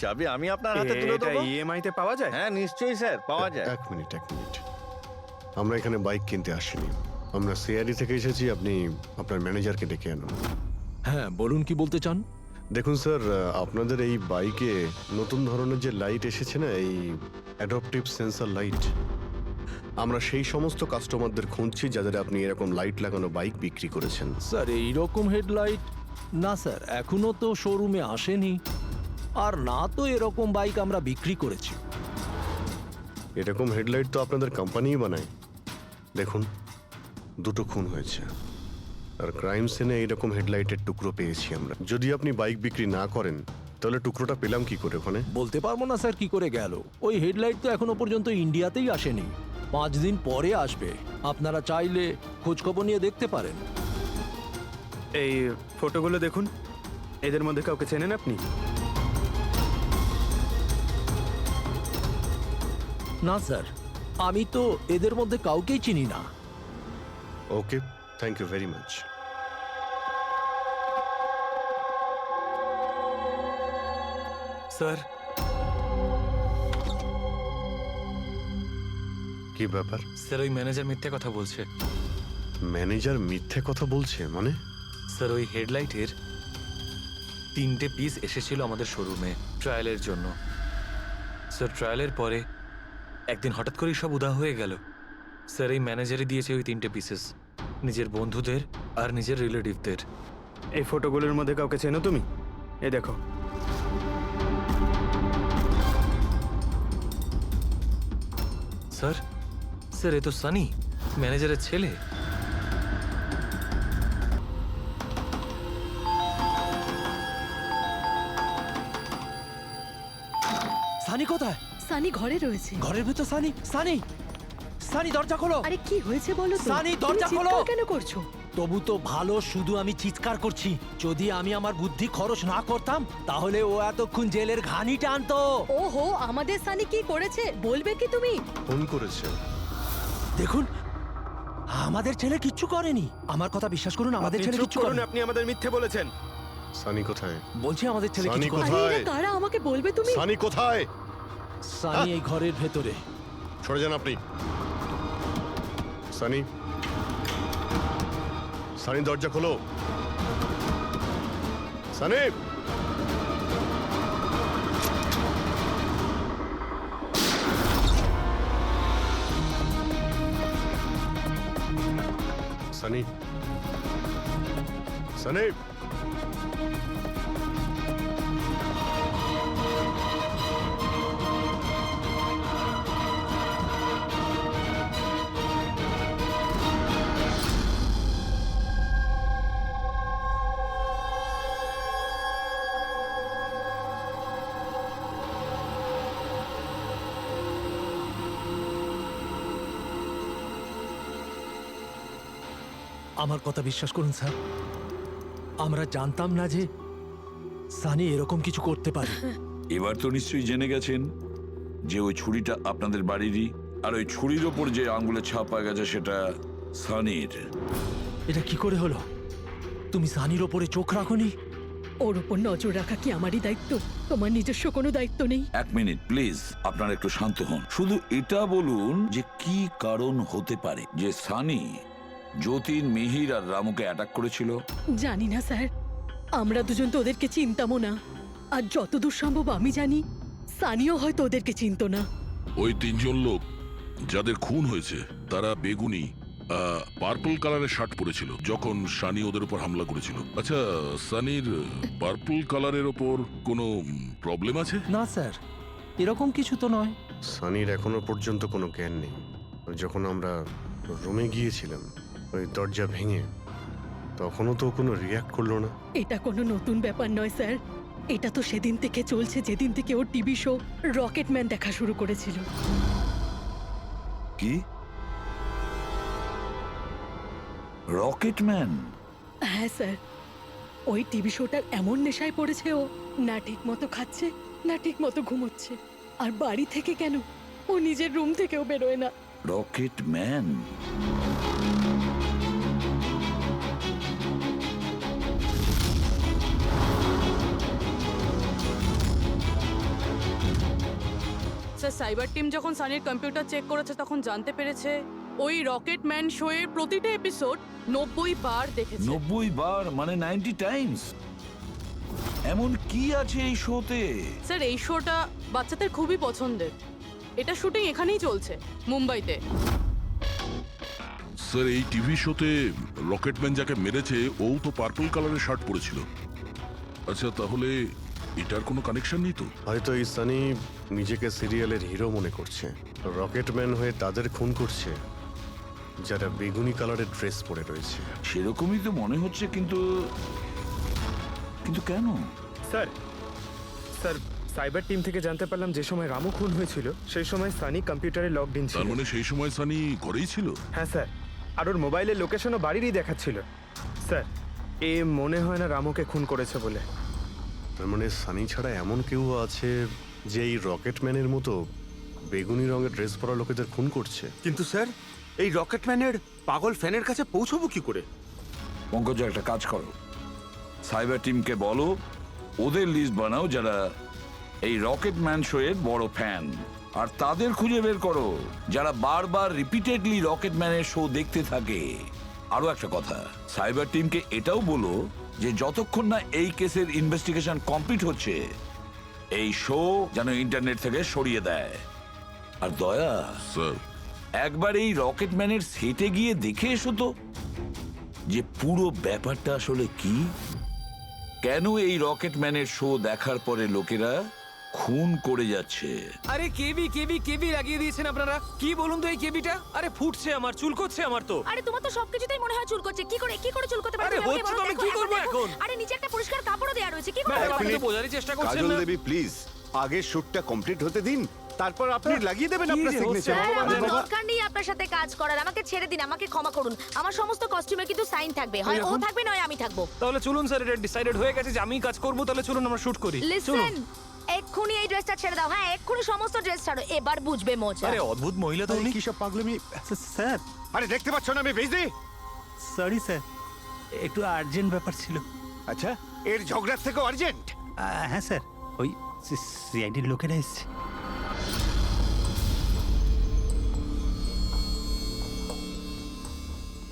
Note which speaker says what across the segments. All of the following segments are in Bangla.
Speaker 1: চাবি আমি আপনার হাতে তুলে দেবো।
Speaker 2: ইএমআই তে পাওয়া যায়?
Speaker 1: হ্যাঁ নিশ্চয়ই স্যার, পাওয়া যায়।
Speaker 3: এক মিনিট। আমরা এখানে বাইক কিনতে আসিনি, আমরা সিআইডি থেকে এসেছি। আপনি আপনার ম্যানেজারকে ডেকে আনুন।
Speaker 4: হ্যাঁ বলুন, কি বলতে চান?
Speaker 3: দেখুন স্যার, আপনাদের এই বাইকে নতুন ধরনের যে লাইট এসেছে না, এই অ্যাডপটিভ সেন্সর লাইট, আমরা সেই সমস্ত কাস্টমারদের খুঁজছি যাদের আপনি এরকম লাইট লাগানো বাইক বিক্রি করেছেন।
Speaker 4: স্যার এইরকম হেডলাইট না স্যার, এখনো তো শোরুমে আসেনি, আর না তো এরকম বাইক আমরা বিক্রি করেছি।
Speaker 3: এরকম হেডলাইট তো আপনাদের কোম্পানিই বানায়। দেখুন, দুটো খুন হয়েছে, আর ক্রাইম সিনে এইরকম হেডলাইটের টুকরো পেয়েছি আমরা। যদি আপনি বাইক বিক্রি না করেন তাহলে টুকরোটা পেলাম কি করে ওখানে?
Speaker 4: বলতে পারবো না স্যার কি করে গেল। ওই হেডলাইট তো এখনো পর্যন্ত ইন্ডিয়াতেই আসেনি, 5 দিন পরে আসবে। আপনারা চাইলে খোঁজখবর নিয়ে দেখতে পারেন।
Speaker 2: এই ফটোগুলো দেখুন, এদের মধ্যে কাউকে চেনেন আপনি?
Speaker 4: না স্যার, আমি তো এদের মধ্যে কাউকেই চিনি না।
Speaker 3: Okay, thank you very much.
Speaker 2: Sir,
Speaker 3: কি ব্যাপার?
Speaker 5: স্যার ওই ম্যানেজার মিথ্যে কথা বলছে।
Speaker 3: ম্যানেজার মিথ্যে কথা বলছে মানে?
Speaker 5: স্যার ওই হেডলাইটের 3টে পিস এসেছিল আমাদের শোরুমে ট্রায়ালের জন্য। স্যার ট্রায়ালের পরে একদিন হঠাৎ করেই সব উধাও হয়ে গেল। স্যার এই ম্যানেজারই দিয়েছে ওই 3টে পিসেস নিজের বন্ধুদের আর নিজের রিলেটিভদের।
Speaker 2: এই ফটোগুলোর মধ্যে কাউকে চেনো তুমি? এই দেখো।
Speaker 5: স্যার স্যার এ তো সানি, ম্যানেজারের ছেলে।
Speaker 4: সানি কোথায়?
Speaker 6: সানি ঘরে রয়েছে।
Speaker 4: ঘরের ভেতর সানি? সানি, সানি দরজা খোলো।
Speaker 6: আরে কি হয়েছে বলো তো?
Speaker 4: সানি,
Speaker 6: তুমি
Speaker 4: দরজা খোলো।
Speaker 6: চিৎকার কেন করছো?
Speaker 4: তবু তো ভালো, শুধু আমি চিৎকার করছি। যদি আমি আমার বুদ্ধি খরচ না করতাম তাহলে ও এতক্ষণ জেলের ঘানি টানতো।
Speaker 6: ওহো, আমাদের সানি কি করেছে বলবে কি তুমি?
Speaker 3: ফোন করেছে।
Speaker 4: দেখুন, আমাদের ছেলে কিচ্ছু করেনি। আমার কথা বিশ্বাস করুন, আমাদের
Speaker 2: আপনি
Speaker 4: ছেলে
Speaker 2: চুপ
Speaker 4: কিচ্ছু
Speaker 2: করুন,
Speaker 4: করেনি।
Speaker 2: আপনি আমাদের মিথ্যে বলেছেন।
Speaker 3: সানি কোথায়?
Speaker 4: বলছি আমাদের ছেলে
Speaker 3: সানি
Speaker 4: কিছু করেনি।
Speaker 3: কোথায়?
Speaker 6: আরে এরা কারা আমাকে বলবে তুমি?
Speaker 3: সানি কোথায়?
Speaker 4: সানি এই ঘরের ভেতরে।
Speaker 3: সরে যান আপনি। সানি, সানি দরজা খোলো। সানি, সানি, সানি।
Speaker 4: আমার কথা বিশ্বাস করুন স্যার, আমরা জানতাম না যে সানি এরকম কিছু করতে পারে।
Speaker 7: এবার তো নিশ্চয়ই জেনে গেছেন যে ওই ছুরিটা আপনাদের বাড়িরই, আর ওই ছুরির ওপর যে আঙ্গুলের ছাপ পাওয়া গেছে সেটা সানির।
Speaker 4: এটা কি করে হলো? তুমি সানির ওপরে চোখ রাখোনি?
Speaker 6: ওর উপর নজর রাখা কি আমারই দায়িত্ব? তোমার নিজস্ব কোনো দায়িত্ব নেই?
Speaker 7: 1 মিনিট প্লিজ, আপনারা একটু শান্ত হন। শুধু এটা বলুন যে কি কারণ হতে পারে যে সানি যতীন, মিহির আর রামুকে অ্যাটাক করেছিল।
Speaker 6: জানি না স্যার, আমরা দুজন তো ওদেরকে চিনতামও না। আর যতদূর সম্ভব আমি জানি, সানিও হয়তো ওদেরকে চিনতো না।
Speaker 8: ওই 3জন লোক যাদের খুন হয়েছে তারা বেগুনি পার্পল কালারের শার্ট পরেছিল যখন সানি ওদের উপর হামলা করেছিল। আচ্ছা, সানির পার্পল কালারের ওপর কোনো প্রবলেম আছে?
Speaker 4: না স্যার, এরকম কিছু তো নয়।
Speaker 3: সানির এখনো পর্যন্ত কোনো জ্ঞান নেই। যখন আমরা রুমে গিয়েছিলাম ওই দরজা ভেঙে, তখনও তো কোনো রিয়াক্ট করলো না।
Speaker 6: এটা কোনো নতুন ব্যাপার নয় স্যার, এটা তো সেদিন থেকে চলছে যেদিন থেকে ওর টিভি শো রকেটম্যান দেখা শুরু করেছিল।
Speaker 7: কি? রকেটম্যান?
Speaker 6: হ্যাঁ স্যার, ওই টিভি শোটার এমন নেশায় পড়েছে ও, না ঠিক মতো খাচ্ছে না ঠিক মতো ঘুমোচ্ছে। আর বাড়ি থেকে কেন, ও নিজের রুম থেকেও বেরোয় না।
Speaker 7: রকেটম্যান?
Speaker 9: স্যার সাইবার টিম যখন সানির কম্পিউটার চেক করেছে তখন জানতে পেরেছে ওই রকেট ম্যান শো এর প্রতিটা এপিসোড 90 বার দেখেছে।
Speaker 7: 90 বার মানে 90 টাইমস। এমন কি আছে এই শোতে?
Speaker 9: স্যার এই শোটা বাচ্চাদের খুবই পছন্দের। এটা শুটিং এখানেই চলছে, মুম্বাইতে।
Speaker 8: স্যার এই টিভি শোতে রকেটম্যান যাকে মেরেছে ও তো পার্পল কালারের শার্ট পরেছিল। আচ্ছা তাহলে এটার কোনো কানেকশন নেই তো?
Speaker 3: হয়তো এই সানি নিজেকে সিরিয়ালের হিরো মনে করছে, রকেটম্যান হয়ে তাদের খুন করছে যারা বেগুনি কালারের ড্রেস পরে রয়েছে।
Speaker 7: সেরকমই তো মনে হচ্ছে, কিন্তু কিন্তু কেন?
Speaker 2: স্যার স্যার সাইবার টিম থেকে জানতে পারলাম যে সময় রামু খুন হয়েছিল সেই সময় সানি কম্পিউটারে লগড ইন ছিল।
Speaker 8: তার মানে সেই সময় সানি ঘরেই ছিল?
Speaker 2: হ্যাঁ স্যার, আর ওর মোবাইলের লোকেশনও বাড়িরই দেখাচ্ছিল। স্যার এ মনে হয় না রামুকে খুন করেছে বলে।
Speaker 3: তার মানে সানি ছাড়া এমন কেউ আছে যে এই রকেটম্যানের মতো বেগুনি রঙের ড্রেস পরা লোকেদের খুন করছে।
Speaker 2: কিন্তু স্যার এই রকেটম্যানের পাগল ফ্যানের কাছে পৌঁছবো কি করে?
Speaker 7: পঙ্কজ একটা কাজ করো, সাইবার টিমকে বলো ওদের লিস্ট বানাও যারা এই রকেট ম্যান শো এর বড় ফ্যান, আর তাদের খুঁজে বের করো যারা বারবার রিপিটেডলি রকেট ম্যানের শো দেখতে থাকে। আরো একটা কথা, সাইবার টিমকে এটাও বলো যে যতক্ষণ না এই কেসের ইনভেস্টিগেশন কমপ্লিট হচ্ছে এই শো যেন ইন্টারনেট থেকে সরিয়ে দেয়। আর দয়া,
Speaker 8: স্যার
Speaker 7: একবার এই রকেট ম্যানের সেটে গিয়ে দেখে এসো তো যে পুরো ব্যাপারটা আসলে কি, কেন এই রকেট ম্যানের শো দেখার পরে লোকেরা খুন করে যাচ্ছে।
Speaker 10: আরে কেবি কেবি কেবি লাগিয়ে দিয়েছেন আপনারা। কি বলুন তো এই কেবিটা? আরে ফুটছে আমার, চুলকোচ্ছে আমার তো।
Speaker 11: আরে তোমার তো সবকিছুতেই মনে হয় চুল করছে। কি করে চুল করতে পারে?
Speaker 10: আরে হচ্ছে তো, আমি কি করব এখন?
Speaker 11: আরে নিচে একটা পরিষ্কার কাপড়ও দেয়া রয়েছে। কি করে?
Speaker 10: আপনি তো বোঝারই চেষ্টা করছেন
Speaker 1: কাজল
Speaker 10: না।
Speaker 1: দেবী প্লিজ আগে শুটটা কমপ্লিট হতে দিন, তারপর আপনি লাগিয়ে দেবেন আপনার
Speaker 10: কি যে হচ্ছে?
Speaker 1: সিগনেচার।
Speaker 11: স্যার, আমার দরকার নেই আপনার সাথে কাজ করার। আমাকে ছেড়ে দিন, আমাকে ক্ষমা করুন। আমার সমস্ত কস্টিউমে কিন্তু সাইন থাকবে, হয় ও থাকবে নয় আমি থাকবো।
Speaker 10: তাহলে চলুন স্যার, এটা ডিসাইডেড হয়ে গেছে যে আমিই কাজ করব। তাহলে চলুন আমরা শুট করি।
Speaker 11: লিসেন, এক্ষুনি এই ড্রেসটা ছেড়ে দাও। হ্যাঁ, এক্ষুনি সমস্ত ড্রেস ছাড়ো, এবার বুঝবে মজা।
Speaker 10: আরে অদ্ভুত মহিলা তো উনি।
Speaker 1: কি সব পাগলামি?
Speaker 2: স্যার
Speaker 1: আরে দেখতে পাচ্ছ না আমি বিজি?
Speaker 2: সরি স্যার, একটু আর্জেন্ট ব্যাপার ছিল।
Speaker 1: আচ্ছা এর ঝগড়ার থেকেও আর্জেন্ট?
Speaker 2: হ্যাঁ স্যার, ওই সিআইডির লোকেরা এসছে।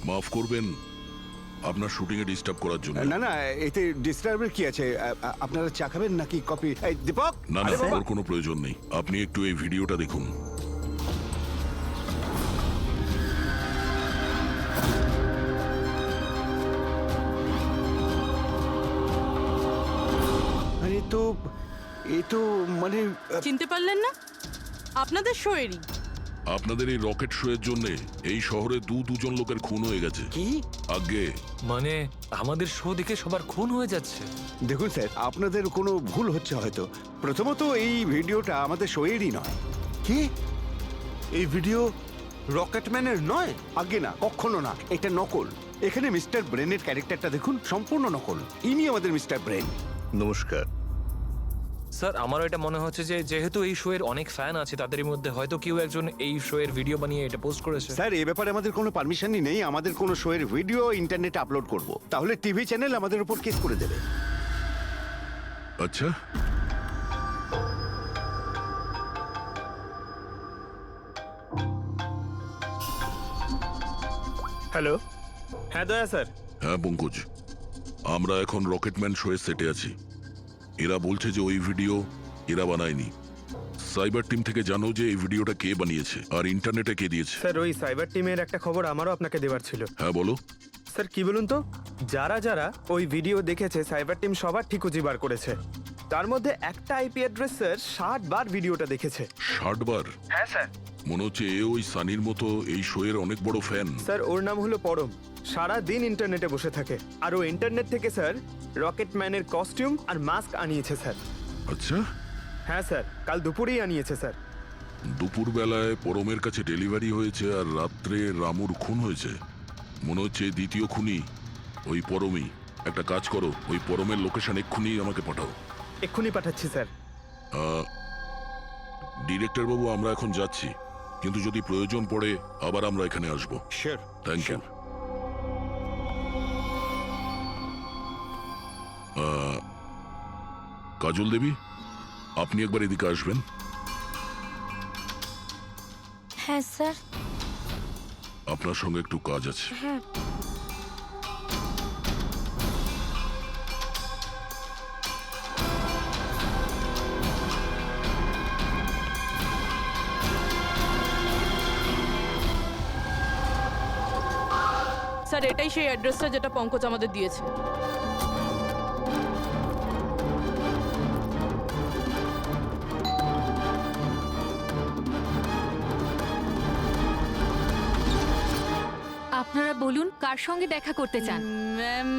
Speaker 8: মাফ করবেন আপনার শুটিং এ ডিস্টার্ব করার জন্য।
Speaker 1: না না, এতে ডিস্টার্বের কি আছে? আপনারা চা খাবেন নাকি কফি? এই দীপক,
Speaker 8: না না,
Speaker 1: আরে বাবা।
Speaker 8: ওর কোনো প্রয়োজন নেই। আপনি একটু এই ভিডিওটা দেখুন।
Speaker 1: আরে তো এ তো মানে
Speaker 9: চিনতে পারলেন না? আপনাদের শো এরই।
Speaker 8: আপনাদের এই রকেট শো এর জন্য এই শহরে দুজন লোকের খুন হয়ে গেছে।
Speaker 1: কি?
Speaker 8: আগে
Speaker 5: মানে আমাদের শো দেখে সবার খুন হয়ে যাচ্ছে।
Speaker 1: দেখুন স্যার, আপনাদের কোনো ভুল হচ্ছে হয়তো। প্রথমত এই ভিডিওটা আমাদের শোয়েরই নয়।
Speaker 2: কি? এই ভিডিও রকেটম্যানের নয়?
Speaker 1: আগে না, কখনো না, এটা নকল। এখানে মিস্টার ব্রেনের ক্যারেক্টারটা দেখুন, সম্পূর্ণ নকল। ইনি আমাদের মিস্টার ব্রেন।
Speaker 3: নমস্কার।
Speaker 5: স্যার আমারও এটা মনে হচ্ছে যে যেহেতু এই শো এর অনেক ফ্যান আছে তাদের মধ্যে হয়তো কেউ একজন এই শো এর ভিডিও বানিয়ে এটা পোস্ট করেছে।
Speaker 1: স্যার এ ব্যাপারে আমাদের কোনো পারমিশনই নেই। আমাদের কোনো শোয়ের ভিডিও ইন্টারনেটে আপলোড করব, তাহলে টিভি চ্যানেল আমাদের উপর কেস করে দেবে।
Speaker 8: আচ্ছা,
Speaker 2: হ্যালো, হ্যাঁ দয়া স্যার।
Speaker 8: হ্যাঁ পঙ্কজ, আমরা এখন রকেটম্যান শো এর সেটে আছি। এরা বলছে যে ওই ভিডিও এরা বানায়নি। সাইবার টিম থেকে জানো যে এই ভিডিওটা কে বানিয়েছে আর ইন্টারনেটে কে দিয়েছে?
Speaker 2: স্যার ওই সাইবার টিমের একটা খবর আমারও আপনাকে দেওয়ার ছিল।
Speaker 8: হ্যাঁ বলো।
Speaker 2: স্যার কি বলুন তো, যারা যারা ওই ভিডিও দেখেছে সাইবার টিম সবার ঠিকুজি বার করেছে। তার মধ্যে একটা আইপি অ্যাড্রেস স্যার 60 বার ভিডিওটা দেখেছে।
Speaker 8: 60 বার?
Speaker 2: হ্যাঁ স্যার।
Speaker 8: মনে হচ্ছে এ ওই সানির মতো এই শো এর অনেক বড় ফ্যান।
Speaker 2: স্যার ওর নাম হলো পরম। সারা দিন ইন্টারনেটে বসে থাকে, আর ও ইন্টারনেট থেকে স্যার রকেটম্যানের কস্টিউম আর মাস্ক আনিয়েছে স্যার।
Speaker 8: আচ্ছা,
Speaker 2: হ্যাঁ স্যার, কাল দুপুরেই আনিয়েছে স্যার।
Speaker 8: দুপুর বেলায় পরমের কাছে ডেলিভারি হয়েছে আর রাত্রে রামুর খুন হয়েছে। মনে হচ্ছে দ্বিতীয় খুনি ওই পরমই। একটা কাজ করো, ওই পরমের লোকেশন এক্ষুনি আমাকে পাঠাও।
Speaker 2: এক্ষুনি পাঠাচ্ছি স্যার।
Speaker 8: ডিরেক্টর বাবু, আমরা এখন যাচ্ছি, কিন্তু যদি প্রয়োজন পড়ে আবার আমরা এখানে আসবো।
Speaker 1: Sure.
Speaker 8: Thank you. Kajal Devi, আপনি একবার এদিকে আসবেন।
Speaker 11: হ্যাঁ স্যার।
Speaker 8: আপনার সঙ্গে একটু কাজ আছে।
Speaker 11: হ্যাঁ।
Speaker 9: স্যার এটাই সেই অ্যাড্রেসটা যেটা পঙ্কজ আমাদের দিয়েছে।
Speaker 12: আপনারা বলুন কার সঙ্গে দেখা করতে চান?
Speaker 9: ম্যাম,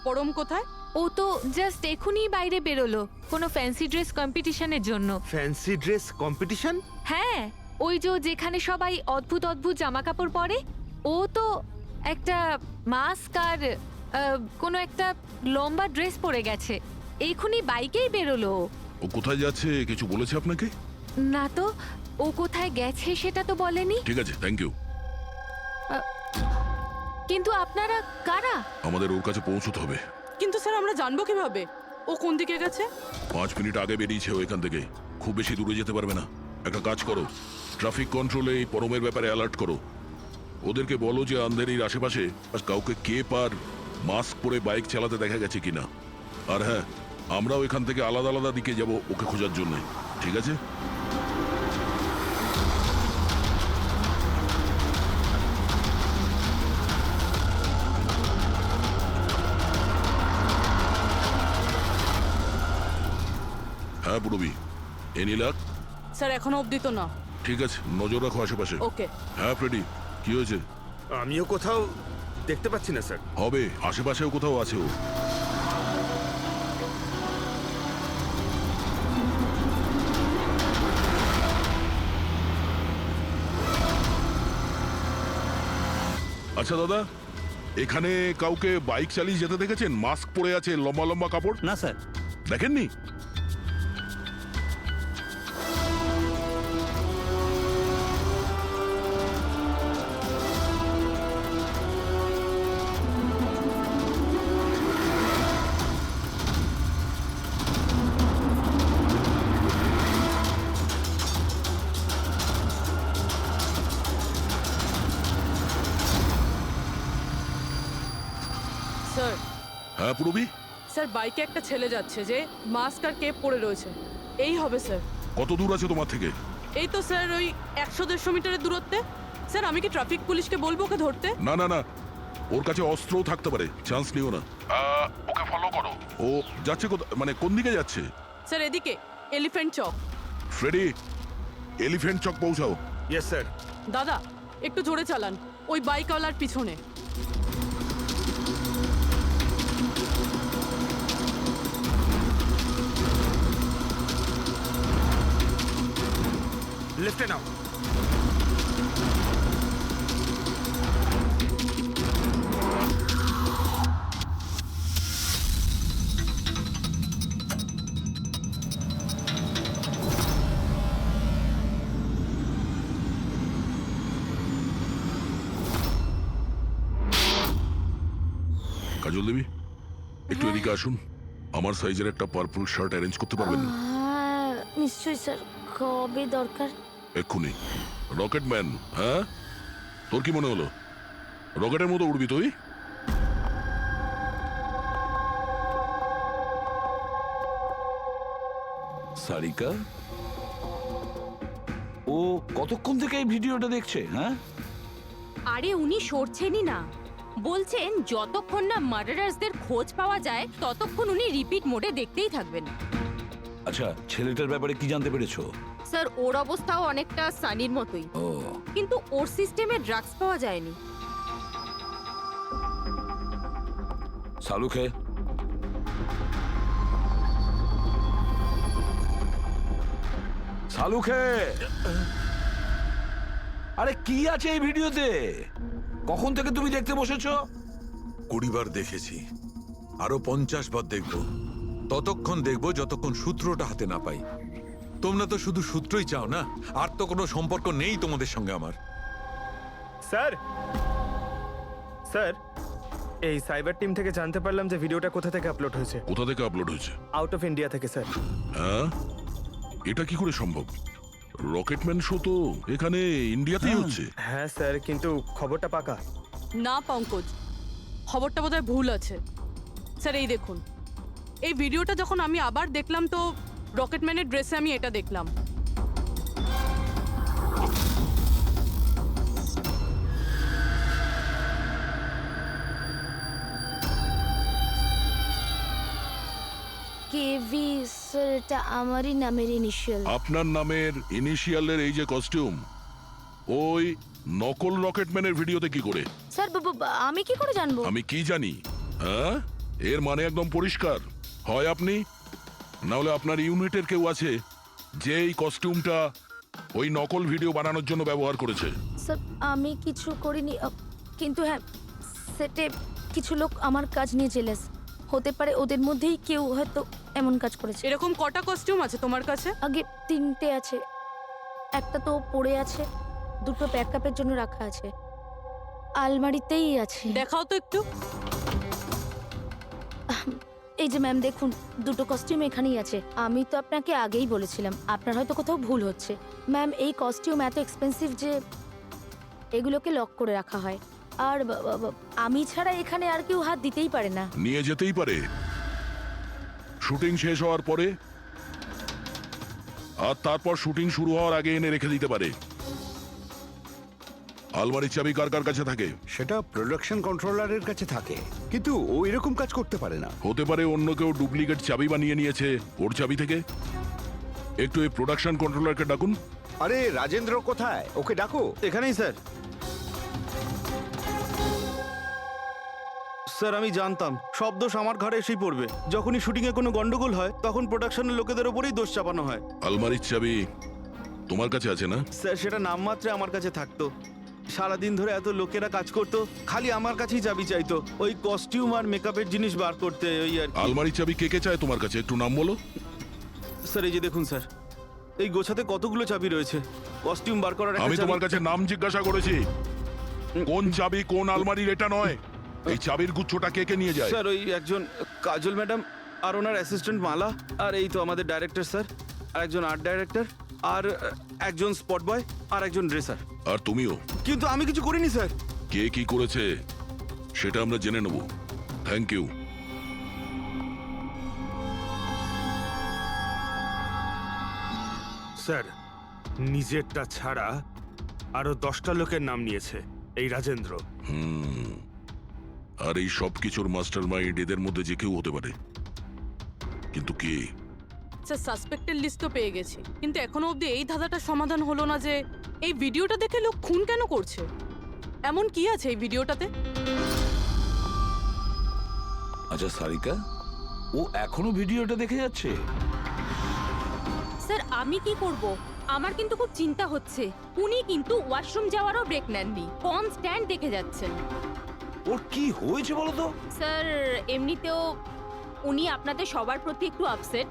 Speaker 9: পরম কোথায়?
Speaker 12: ও তো জাস্ট এখনই বাইরে বেরোলো কোনো ফ্যান্সি ড্রেস কম্পিটিশনের জন্য।
Speaker 2: Fancy dress competition?
Speaker 12: হ্যাঁ, ওই যে যেখানে সবাই অদ্ভুত অদ্ভুত জামা কাপড় পরে, ও তো একটা মাস্ক আর কোনো একটা লম্বা ড্রেস পরে গেছে। এখনই বাইকেই বেরোলো।
Speaker 8: ও কোথায় যাচ্ছে কিছু বলেছে আপনাকে?
Speaker 12: না তো, ও কোথায় গেছে সেটা তো বলেনি।
Speaker 8: ঠিক আছে, থ্যাংক ইউ।
Speaker 12: কিন্তু আপনারা কারা?
Speaker 8: আমাদের ওর কাছে পৌঁছতে হবে।
Speaker 9: কিন্তু স্যার আমরা জানবো কিভাবে ও কোন দিকে গেছে?
Speaker 8: 5 মিনিট আগে বেরিয়েছে ও এখান থেকে। খুব বেশি দূরে যেতে পারবে না। একটা কাজ করো, ট্রাফিক কন্ট্রোলে এই পরমের ব্যাপারে অ্যালার্ট করো। ওদেরকে বলো যে আন্ধেরির আশেপাশে কাউকে কেপ আর মাস্ক পরে বাইক চালাতে দেখা গেছে কিনা। আর হ্যাঁ, আমরাও এখান থেকে আলাদা আলাদা দিকে যাব ওকে খোঁজার জন্য। ঠিক আছে? হ্যাঁ পুরবি, এ নীলাক।
Speaker 9: স্যার এখনো অবধি তো না।
Speaker 8: ঠিক আছে, নজর রাখো আশেপাশে।
Speaker 9: ওকে।
Speaker 8: হ্যাঁ ফ্রেডি, কি হয়েছে?
Speaker 2: আমিও কোথাও দেখতে পাচ্ছি না স্যার।
Speaker 8: হবে, আশেপাশেও কোথাও আছে ও। আচ্ছা দাদা, এখানে কাউকে বাইক চালিয়ে যেতে দেখেছেন? মাস্ক পরে আছে, লম্বা লম্বা কাপড়?
Speaker 10: না স্যার।
Speaker 8: দেখেননি?
Speaker 9: স্যার।
Speaker 8: হ্যাঁ পুরবি,
Speaker 9: স্যার বাইকে একটা ছেলে যাচ্ছে যে মাস্ক আর কেপ পরে রয়েছে। এই হবে স্যার।
Speaker 8: কত দূর আছে তোমার থেকে?
Speaker 9: এই তো স্যার ওই 100-150 মিটারের দূরত্বে। স্যার আমি কি ট্রাফিক পুলিশকে বলবো ওকে ধরতে?
Speaker 8: না না না, ওর কাছে অস্ত্রও থাকতে পারে, চান্স নিও না। ওকে ফলো করো। ও যাচ্ছে মানে কোন দিকে যাচ্ছে?
Speaker 9: স্যার এদিকে, Elephant Chowk.
Speaker 8: Freddy, Elephant Chowk পৌঁছাও।
Speaker 2: Yes sir.
Speaker 9: দাদা একটু জোরে চালান, ওই বাইকওয়ালার পিছনে।
Speaker 2: লেফটে নাও।
Speaker 8: কাজল দেবী, একটু এদিকে আসুন। আমার সাইজের একটা পার্পল শার্ট অ্যারেঞ্জ করতে পারবেন?
Speaker 11: নিশ্চয়ই স্যার, কবে দরকার?
Speaker 8: এক্ষুনি। রকেট ম্যান, হ্যাঁ? তোর কি মনে হলো রকেটের মতো উড়বি তুই?
Speaker 7: সারিকা, ও কতক্ষণ থেকে এই ভিডিওটা দেখছে? হ্যাঁ,
Speaker 11: আরে উনি সরছেনই না, বলছেন যতক্ষণ না মার্ডারার্সদের খোঁজ পাওয়া যায় ততক্ষণ উনি রিপিট মোডে দেখতেই থাকবেন।
Speaker 7: আচ্ছা, ছেলেটার ব্যাপারে কি জানতে পেরেছো?
Speaker 11: স্যার ওর অবস্থাও অনেকটা সানির মতোই,
Speaker 7: ও,
Speaker 11: কিন্তু ওর সিস্টেমে ড্রাগস পাওয়া যায়নি।
Speaker 7: সালুখে, সালুখে, আরে কি আছে এই ভিডিওতে? কখন থেকে তুমি দেখতে বসেছো?
Speaker 13: 20 বার দেখেছি, আরো 50 বার দেখব। ততক্ষণ দেখব যতক্ষণ সূত্রটা হাতে না পাই। তোমরা তো শুধু সূত্রই চাও না, আর তো কোনো সম্পর্ক নেই তোমাদের সঙ্গে আমার।
Speaker 2: স্যার, স্যার, এই সাইবার টিম থেকে জানতে পারলাম যে ভিডিওটা কোথা থেকে আপলোড হয়েছে।
Speaker 8: কোথা থেকে আপলোড হয়েছে?
Speaker 2: আউট অফ ইন্ডিয়া থেকে স্যার।
Speaker 8: হ্যাঁ, এটা কি করে সম্ভব? রকেটম্যান শো তো এখানে ইন্ডিয়াতেই হচ্ছে।
Speaker 2: হ্যাঁ স্যার, কিন্তু খবরটা পাকা।
Speaker 9: না পঙ্কজ, খবরটা বোধহয় ভুল আছে। স্যার এই দেখুন, এই ভিডিওটা যখন আমি আবার দেখলাম তো রকেটম্যানের ড্রেসে আমি এটা দেখলাম।
Speaker 14: কেভি স্যার, এটা আমারই নামের ইনিশিয়াল।
Speaker 8: আপনার নামের ইনিশিয়ালের এই যে কস্টিউম, ওই নকল রকেটম্যানের ভিডিওতে কি করে?
Speaker 14: স্যার আমি কি করে জানবো?
Speaker 8: আমি কি জানি? হ্যাঁ, এর মানে একদম পরিষ্কার, হয় আপনি না হলে আপনার ইউনিটের কেউ আছে যে এই কস্টিউমটা ওই নকল ভিডিও বানানোর জন্য ব্যবহার করেছে।
Speaker 14: স্যার আমি কিছু করিনি, কিন্তু হ্যাঁ, সেটে কিছু লোক আমার কাজ নিয়ে জেলেস। হতে পারে ওদের মধ্যেই কেউ হয়তো এমন কাজ করেছে।
Speaker 9: এরকম কটা কস্টিউম আছে তোমার কাছে?
Speaker 14: আগে 3টে আছে, একটা তো পড়ে আছে, 2টো ব্যাকআপের জন্য রাখা আছে, আলমারিতেই আছে।
Speaker 9: দেখাও তো একটু।
Speaker 14: এই যে ম্যাম দেখুন, 2টো কস্টিউম এখানেই আছে। আমি তো আপনাকে আগেই বলেছিলাম, আপনার হয়তো কোথাও ভুল হচ্ছে। ম্যাম এই কস্টিউম এত এক্সপেন্সিভ যে এগুলোকে লক করে রাখা হয়, আর আমি ছাড়া এখানে আর কেউ হাত দিতেই পারে না।
Speaker 8: নিয়ে যেতেই পারে শুটিং শেষ হওয়ার পরে, আর তারপর শুটিং শুরু হওয়ার আগে এনে রেখে দিতে পারে। আলমারির চাবি কার কার কাছে থাকে?
Speaker 1: সেটা প্রোডাকশন কন্ট্রোলারের কাছে থাকে, কিন্তু ও এরকম কাজ করতে পারে না।
Speaker 8: হতে পারে অন্য কেউ ডুপ্লিকেট চাবি বানিয়ে নিয়েছে ওর চাবি থেকে। একটু এই প্রোডাকশন কন্ট্রোলারকে ডাকুন।
Speaker 1: আরে রাজেন্দ্র কোথায়? ওকে ডাকো।
Speaker 2: এখানেই স্যার। স্যার আমি জানতাম সব দোষ আমার ঘাড়ে এসেই পড়বে। যখনই শুটিংয়ে কোনো গন্ডগোল হয় তখন প্রোডাকশনের লোকেদের ওপরেই দোষ চাপানো হয়।
Speaker 8: আলমারির চাবি তোমার কাছে আছে না?
Speaker 2: স্যার সেটা নামমাত্রে আমার কাছে থাকতো। সারাদিন ধরে এত লোকেরা কাজ করতো, খালি আমার কাছেই চাবি চাইতো ওই কস্টিউম আর মেকআপের জিনিস বার করতে, ওই আর কি।
Speaker 8: আলমারির চাবি কে কে চায় তোমার কাছে? একটু নাম বলো।
Speaker 2: স্যার এই যে দেখুন স্যার, এই গোছাতে কতগুলো চাবি রয়েছে। কস্টিউম বার করার একটা
Speaker 8: আমি
Speaker 2: চাবি-
Speaker 8: তোমার কাছে নাম জিজ্ঞাসা করেছি, কোন চাবি কোন আলমারির এটা নয়। এই চাবির গুচ্ছটা কে কে নিয়ে যায়?
Speaker 2: স্যার ওই একজন কাজল ম্যাডাম, আর ওনার অ্যাসিস্ট্যান্ট মালা, আর এই তো আমাদের ডাইরেক্টর স্যার, আর একজন আর্ট ডাইরেক্টর, আর একজন স্পট বয়, আর একজন ড্রেসার।
Speaker 8: আর তুমিও?
Speaker 2: কিন্তু আমি কিছু করিনি স্যার।
Speaker 8: কে কি করেছে সেটা আমরা জেনে নেব। Thank you.
Speaker 2: স্যার নিজেরটা ছাড়া আরো 10টা লোকের নাম নিয়েছে এই রাজেন্দ্র।
Speaker 8: আর এই সব কিছুর মাস্টার মাইন্ড এদের মধ্যে যে কেউ হতে পারে, কিন্তু কে?
Speaker 9: স্যার সাসপেক্টের লিস্ট তো পেয়ে গেছি, কিন্তু এখনো অবধি এই ধাঁধাটা সমাধান হলো না যে এই ভিডিওটা দেখে লোক খুন কেন করছে। এমন কি আছে এই ভিডিওটাতে?
Speaker 7: আচ্ছা সারিকা, ও এখনো ভিডিওটা দেখে যাচ্ছে?
Speaker 11: স্যার আমি কি করব? আমার কিন্তু খুব চিন্তা হচ্ছে। উনি কিন্তু ওয়াশরুম যাওয়ারও ব্রেক নেননি, কনস্ট্যান্ট দেখে যাচ্ছেন।
Speaker 7: ওর কি হয়েছে বলো তো?
Speaker 11: স্যার এমনিতেও উনি আপনাদের সবার প্রতি একটু আপসেট।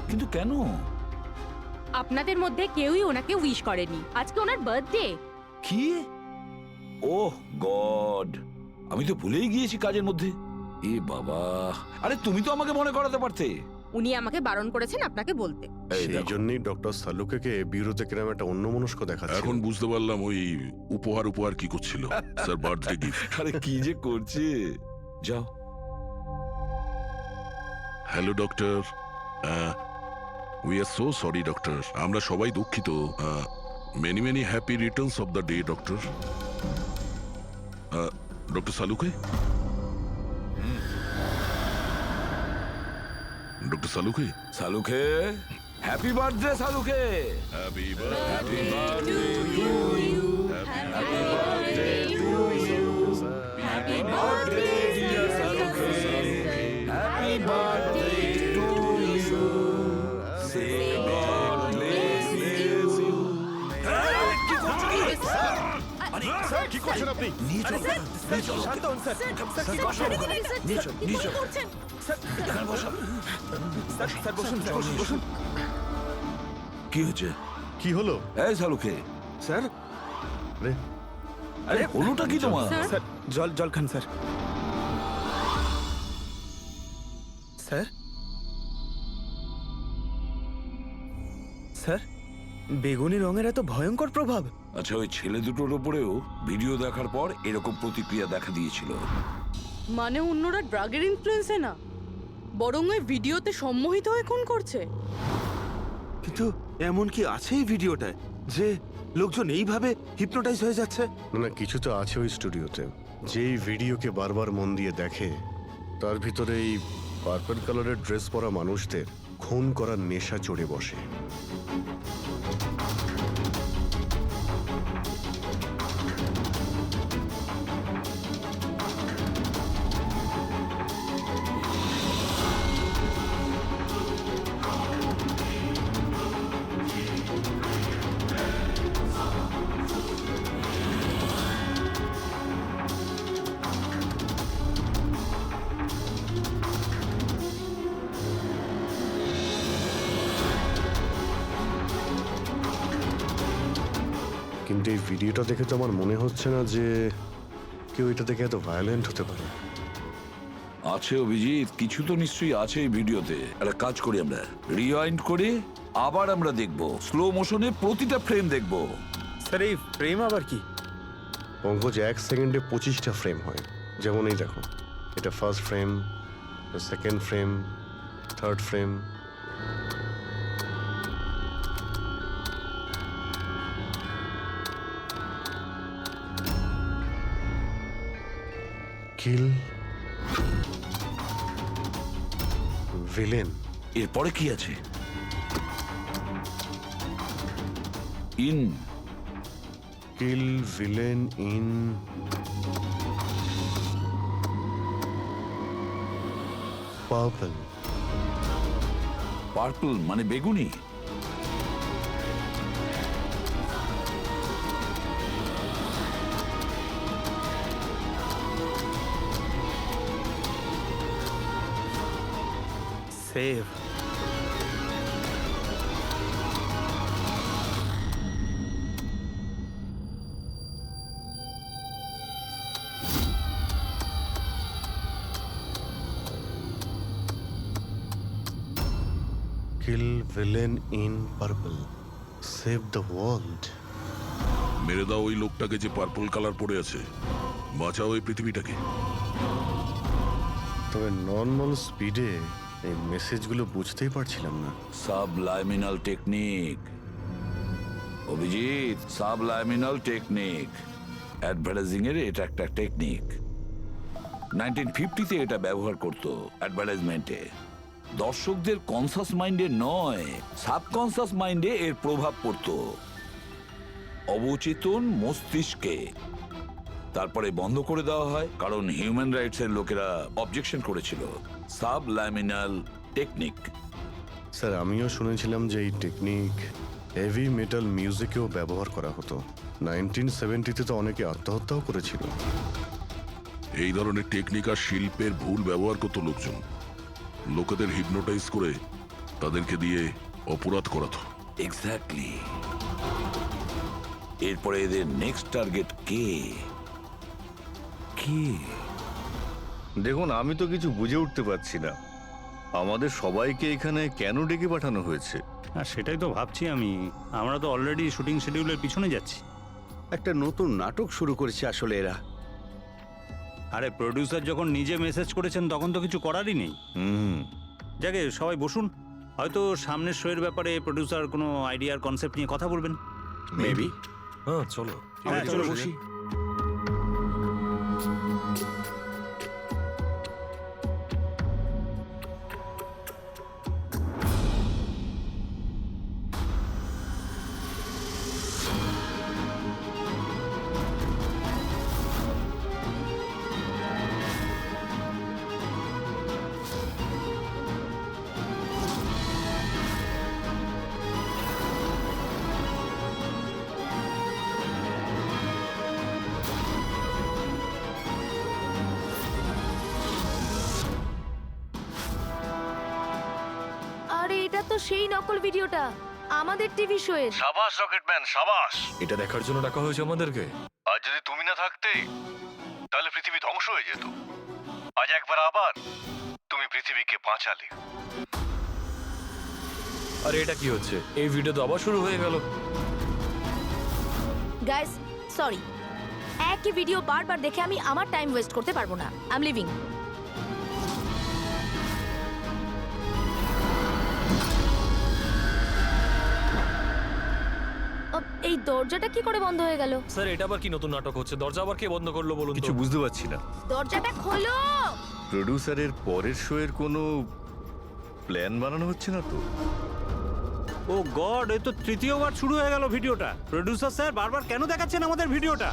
Speaker 7: কিন্তু কেন?
Speaker 11: আপনাদের মধ্যে কেউই ওনাকে উইশ করেনি। আজকে ওনার বার্থডে।
Speaker 7: কি? ওহ গড, আমি তো ভুলেই গিয়েছি কাজের মধ্যে। এ বাবা, আরে তুমি তো আমাকে মনে করাতে পারতে।
Speaker 11: উনি আমাকে বারণ করেছেন আপনাকে বলতে।
Speaker 3: সেই জন্যই ডক্টর সালুকে বিউরোতে কিরম একটা অন্যমনস্ক দেখাচ্ছে।
Speaker 8: এখন বুঝতে পারলাম ওই উপহার কি করছিল। Sir birthday gift.
Speaker 7: আরে কি যে করছে। যাও।
Speaker 8: Hello doctor, we are so sorry doctor, আমরা সবাই দুঃখিত। Many many happy returns of the day doctor. Doctor Saluke, doctor Saluke,
Speaker 7: Saluke happy birthday Saluke.
Speaker 8: Happy birthday to you, happy birthday to you, happy birthday dear Saluke,
Speaker 7: happy birthday to you, say God bless you.
Speaker 3: Sir কি করছেন আপনি?
Speaker 7: নিয়ে চলো, নিয়ে চলো।
Speaker 2: শান্ত হন স্যার। স্যার কি করছেন?
Speaker 7: নিয়ে চলো, নিয়ে চলো। এখানে বসো।
Speaker 2: স্যার বসুন, বসুন, বসুন।
Speaker 7: কি হচ্ছে?
Speaker 3: কি হলো?
Speaker 7: এই সালুকে।
Speaker 2: স্যার
Speaker 3: আরে
Speaker 7: আরে হলোটা কি তোমার?
Speaker 2: স্যার জল জল খান স্যার। স্যার স্যার বেগুনি রঙের এত ভয়ঙ্কর প্রভাব?
Speaker 7: আচ্ছা, ওই ছেলে দুটোর ওপরেও ভিডিও দেখার পর এরকম প্রতিক্রিয়া দেখা দিয়েছিল।
Speaker 9: মানে অন্যরা ড্রাগের ইনফ্লুয়েন্সে না, বরং ওই ভিডিওতে সম্মোহিত হয়ে খুন করছে।
Speaker 2: কিন্তু এমন কি আছে এই ভিডিওটায় যে লোকজন এইভাবে হিপনোটাইজ হয়ে যাচ্ছে?
Speaker 3: না না, কিছু তো আছে ওই স্টুডিওতে। যেই ভিডিওকে বারবার মন দিয়ে দেখে তার ভিতরে এই পার্পল কালারের ড্রেস পরা মানুষদের খুন করার নেশা চড়ে বসে। কিন্তু এই ভিডিওটা দেখে তো আমার মনে হচ্ছে না যে কেউ এটা দেখে এত ভায়োলেন্ট হতে পারে।
Speaker 7: আছে অভিজিৎ, কিছু তো নিশ্চয়ই আছে এই ভিডিওতে। একটা কাজ করি, আমরা রিওয়াইন্ড করে আবার আমরা দেখব, স্লো মোশনে প্রতিটা ফ্রেম দেখব।
Speaker 2: স্যার, এই ফ্রেম আবার কি?
Speaker 3: পঙ্কজ, 1 সেকেন্ডে 25টা ফ্রেম হয়। যেমন এই দেখো, এটা first frame, second frame, third frame. Kill, villain.
Speaker 7: এরপরে কি আছে? In,
Speaker 3: kill, villain, in, purple.
Speaker 7: Purple মানে বেগুনি।
Speaker 2: Save.
Speaker 3: Kill, villain, in, purple, save the world.
Speaker 8: মেরে দাও ওই লোকটাকে যে পার্পল কালার পরে আছে, বাঁচাও এই পৃথিবীটাকে।
Speaker 3: তবে নর্মাল স্পিডে এই মেসেজগুলো বুঝতেই পারছিলাম না।
Speaker 7: সাবলাইমিনাল টেকনিক অভিজিৎ, সাবলাইমিনাল টেকনিক। অ্যাডভার্টাইজিং এর এটা একটা টেকনিক। 1950-তে এটা ব্যবহার করতো অ্যাডভার্টাইজমেন্টে। দর্শকদের কনসাস মাইন্ডে নয়, সাবকনসাস মাইন্ডে এর প্রভাব পড়তো, অবচেতন মস্তিষ্কে। তারপরে বন্ধ করে দেওয়া হয় কারণ হিউম্যান রাইটস এর লোকেরা অবজেকশন করেছিল। সাবলাইমিনাল টেকনিক।
Speaker 3: স্যার, আমিও শুনেছিলাম যে এই টেকনিক হেভি মেটাল মিউজিকেও ব্যবহার করা হতো। 1970-তে তো অনেকে আত্মহত্যাও করেছিল।
Speaker 8: এই ধরনের টেকনিক আর শিল্পের ভুল ব্যবহার করতো লোকজন। লোকেদের হিপনোটাইজ করে তাদেরকে দিয়ে অপরাধ করাতো।
Speaker 7: এক্স্যাক্টলি। এরপরে এদের নেক্সট টার্গেট কে?
Speaker 15: দেখুন, আমি তো কিছু বুঝে উঠতে পারছি না। আমাদের সবাইকে এখানে কেন ডেকে পাঠানো হয়েছে?
Speaker 16: সেটাই তো ভাবছি আমি। আমরা তো অলরেডি শুটিং শিডিউলের পিছনে যাচ্ছি।
Speaker 1: একটা নতুন নাটক শুরু করেছে আসলে এরা।
Speaker 16: আরে প্রডিউসার যখন নিজে মেসেজ করেছেন তখন তো কিছু করারই নেই। যাকে সবাই বসুন, হয়তো সামনের শোয়ের ব্যাপারে প্রডিউসার কোনো আইডিয়ার কনসেপ্ট নিয়ে কথা বলবেন।
Speaker 1: মেবি।
Speaker 5: হ্যাঁ, চলো।
Speaker 16: হ্যাঁ, চলো বসি।
Speaker 14: আরে এটা তো সেই নকল ভিডিওটা আমাদের টিভি শোয়ের।
Speaker 15: সাবাস রকেটম্যান, সাবাস।
Speaker 5: এটা দেখার জন্য ডাকা হয়েছে আমাদেরকে।
Speaker 15: আর যদি তুমি না থাকতে তাহলে পৃথিবী ধ্বংস হয়ে যেত। আজ একবার আবার তুমি পৃথিবীকে বাঁচালে।
Speaker 5: আরে এটা কি হচ্ছে? এই ভিডিও তো আবার শুরু হয়ে গেল।
Speaker 14: গাইস সরি, একই ভিডিও বারবার দেখে আমি আমার টাইম ওয়েস্ট করতে পারবো না। I am living. এই দরজাটা কি করে বন্ধ হয়ে গেল?
Speaker 5: স্যার এটা আবার কি নতুন নাটক হচ্ছে? দরজা আবার কে বন্ধ করলো বলুন তো?
Speaker 15: কিছু বুঝতে পারছি না।
Speaker 14: দরজাটা খোলো।
Speaker 15: প্রডিউসারের পরের শো এর কোনো প্ল্যান বানানো হচ্ছে না তো?
Speaker 16: ও গড, এই তো তৃতীয়বার শুরু হয়ে গেল ভিডিওটা। প্রোডিউসার স্যার বারবার কেন দেখাচ্ছেন আমাদের ভিডিওটা?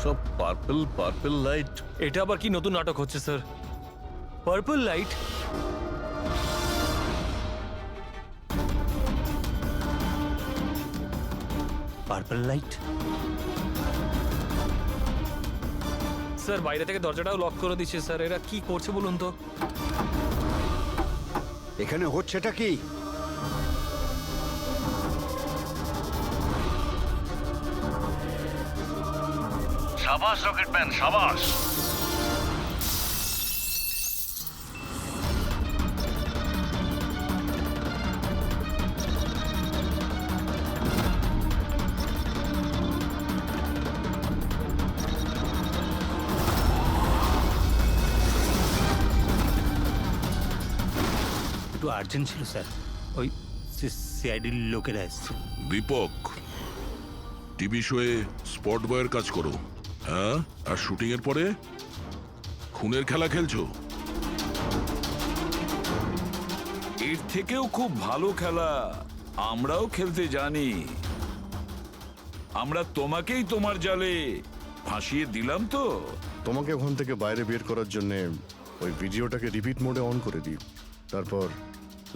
Speaker 15: সব পার্পল পার্পল লাইট।
Speaker 5: এটা আবার কি নতুন নাটক হচ্ছে sir? Purple light?
Speaker 16: Purple light?
Speaker 5: Sir বাইরে থেকে দরজাটাও লক করে দিচ্ছে স্যার। এরা কি করছে বলুন তো?
Speaker 1: এখানে হচ্ছেটা কি?
Speaker 15: সাবাস রকেটম্যান, সাবাস।
Speaker 16: একটু আর্জেন্ট ছিল স্যার, ওই সিআইডির লোকেরা এসছে।
Speaker 8: দীপক, টিভি শোয়ে স্পট বয়ের কাজ করো, হ্যাঁ? আর শুটিং এর পরে খুনের খেলা খেলছো?
Speaker 7: এর থেকেও খুব ভালো খেলা আমরাও খেলতে জানি। আমরা তোমাকেই তোমার জালে ফাঁসিয়ে দিলাম তো।
Speaker 3: তোমাকে ওখান থেকে বাইরে বের করার জন্য ওই ভিডিওটাকে রিপিট মোডে অন করে দিই, তারপর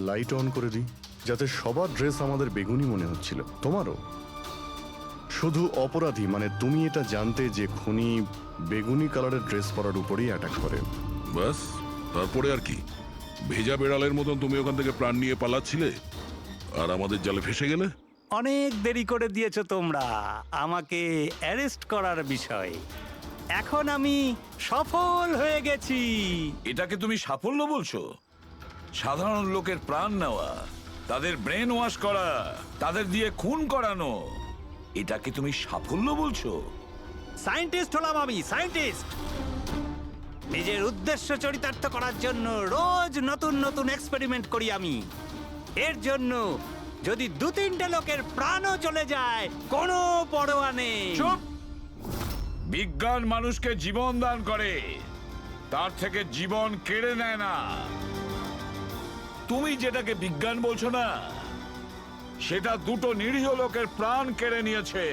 Speaker 3: লাইট অন করে দিই, যাতে সবার ড্রেস আমাদের বেগুনি মনে হচ্ছিল, তোমারও। শুধু অপরাধী মানে তুমি এটা জানতে যে খুনি বেগুনি কালারের ড্রেস পরার উপরেই অ্যাটাক করে।
Speaker 8: বাস, তারপরে আর কি? ভেজা বেড়ালের মতন তুমি ওখান থেকে প্রাণ নিয়ে পালাচ্ছিলে আর আমাদের জালে ফেসে গেলে।
Speaker 16: অনেক দেরি করে দিয়েছো তোমরা আমাকে অ্যারেস্ট করার বিষয়ে। এখন আমি সফল হয়ে গেছি।
Speaker 7: এটাকে তুমি সাফল্য বলছো? সাধারণ লোকের প্রাণ নেওয়া, তাদের ব্রেন ওয়াশ করা, তাদের দিয়ে খুন করানো, এটাকে তুমি সাফল্য বলছো?
Speaker 16: সায়েন্টিস্ট হলাম আমি, সায়েন্টিস্ট। নিজের উদ্দেশ্য চরিতার্থ করার জন্য রোজ নতুন নতুন এক্সপেরিমেন্ট করি আমি। এর জন্য যদি 2-3টে লোকের প্রাণও চলে যায় কোনো পরোয়া নেই।
Speaker 7: চুপ! বিজ্ঞান মানুষকে জীবন দান করে, তার থেকে জীবন কেড়ে নেয় না। তুমি যেটাকে বিজ্ঞান বলছো না, সেটা 2টো নিরীহ লোকের প্রাণ কেড়ে নিয়েছে।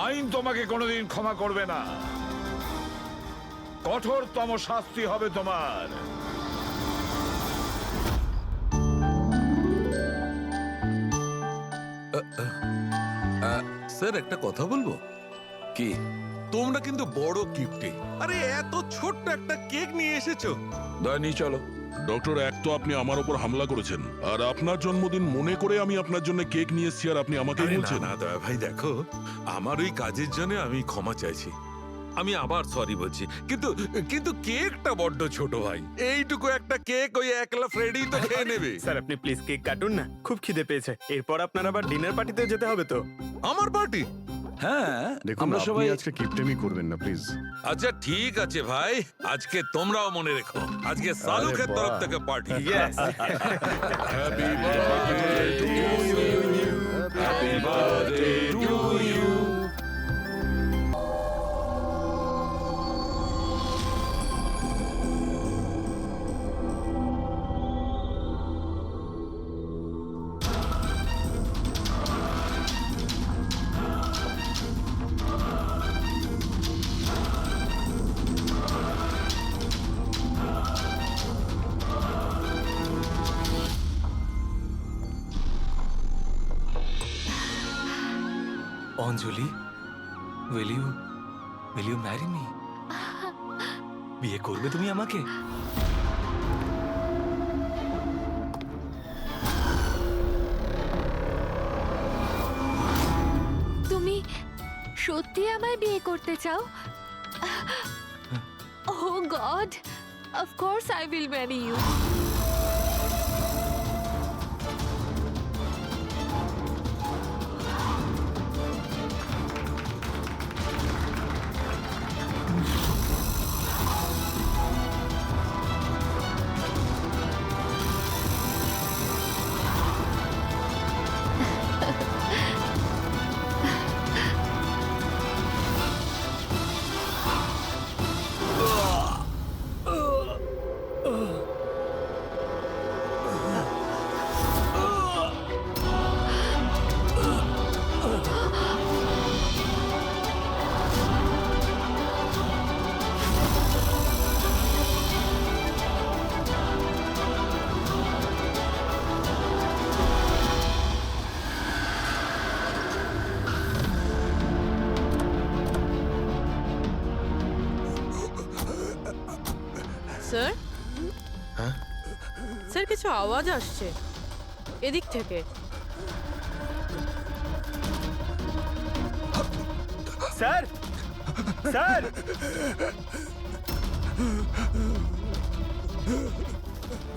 Speaker 7: আইন তোমাকে কোনোদিন ক্ষমা করবে না। কঠোরতম শাস্তি হবে তোমার।
Speaker 13: স্যার একটা কথা বলবো
Speaker 7: কি?
Speaker 13: তোমরা কিন্তু বড় গিফটে, আরে এত ছোট্ট একটা কেক নিয়ে এসেছো।
Speaker 7: দয়নি চলো।
Speaker 8: ডক্টর, এক তো আপনি আমার উপর হামলা করেছেন, আর আপনার জন্মদিন মনে করে আমি আপনার জন্য কেক নিয়ে এসেছি, আর আপনি আমাকে
Speaker 13: আরে না
Speaker 8: বলছেন?
Speaker 13: না দয়া ভাই, দেখো আমার ওই কাজের জন্য আমি ক্ষমা চাইছি। আমি আবার সরি বলছি, কিন্তু কিন্তু কেকটা বড্ড ছোট ভাই। এইটুকু একটা কেক ওই একলা ফ্রেডি তো খেয়ে নেবে।
Speaker 17: স্যার আপনি প্লিজ কেক কাটুন না, খুব খিদে পেয়েছে। এরপর আপনার আবার ডিনার পার্টিতে যেতে হবে তো।
Speaker 13: আমার পার্টি?
Speaker 7: হ্যাঁ,
Speaker 3: দেখুন
Speaker 7: আমরা
Speaker 3: আপনি
Speaker 7: সবাই
Speaker 3: আজকে কিপটেমি করবেন না প্লিজ।
Speaker 13: আচ্ছা ঠিক আছে ভাই, আজকে তোমরাও মনে রেখো, আজকে সালুকের তরফ থেকে party.
Speaker 8: Happy birthday to you, happy birthday to you.
Speaker 5: Anjali, will you marry me? বিয়ে করবে তুমি আমাকে?
Speaker 12: তুমি সত্যি আমায় বিয়ে করতে চাও? Oh God, of course I will marry you.
Speaker 9: Sir
Speaker 3: হ্যাঁ
Speaker 9: স্যার কিছু আওয়াজ আসছে এদিক থেকে।
Speaker 17: স্যার স্যার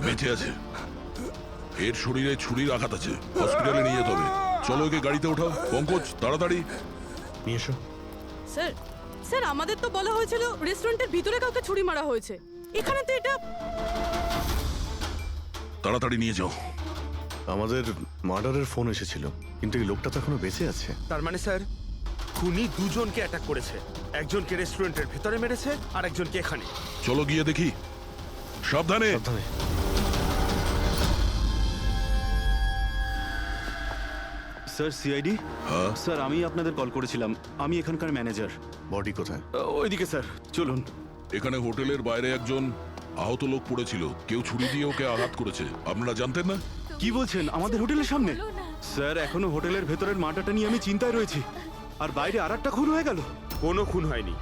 Speaker 8: বেঁচে আছে, এর শরীরে ছুরির আঘাত আছে, হসপিটালে নিয়ে যেতে হবে। চলো ওকে গাড়িতে ওঠাও। পঙ্কজ তাড়াতাড়ি
Speaker 3: নিয়ে এসো।
Speaker 9: স্যার স্যার আমাদের তো বলা হয়েছিল রেস্টুরেন্টের ভিতরে কাউকে ছুরি মারা হয়েছে, এখানে তো এটা।
Speaker 8: তাড়াতাড়ি নিয়ে যাও।
Speaker 3: আমাদের মার্ডারের ফোন এসেছিল, কিন্তু এই লোকটা তো এখনো বেঁচে আছে।
Speaker 17: তার মানে স্যার খুনি দুজনকে অ্যাটাক করেছে, একজনকে রেস্টুরেন্টের ভেতরে মেরেছে আর একজনকে এখানে।
Speaker 8: চলো গিয়ে দেখি। সাবধানে।
Speaker 3: সাবধানে।
Speaker 2: Sir CID. স্যার আমি আপনাদের কল করেছিলাম, আমি এখানকার ম্যানেজার।
Speaker 3: বডি কোথায়?
Speaker 2: ওইদিকে স্যার, চলুন।
Speaker 8: এখানে হোটেলের বাইরে একজন আহত লোক পড়েছিল, কেউ ছুরি দিয়ে ওকে আঘাত করেছে। আপনারা জানতেন না?
Speaker 2: কি বলছেন, আমাদের হোটেলের সামনে? স্যার এখনো হোটেলের ভেতরের মাটাটা নিয়ে আমি চিন্তায় রয়েছি, আর বাইরে আর একটা খুন হয়ে গেল।
Speaker 17: কোনো খুন হয়নি,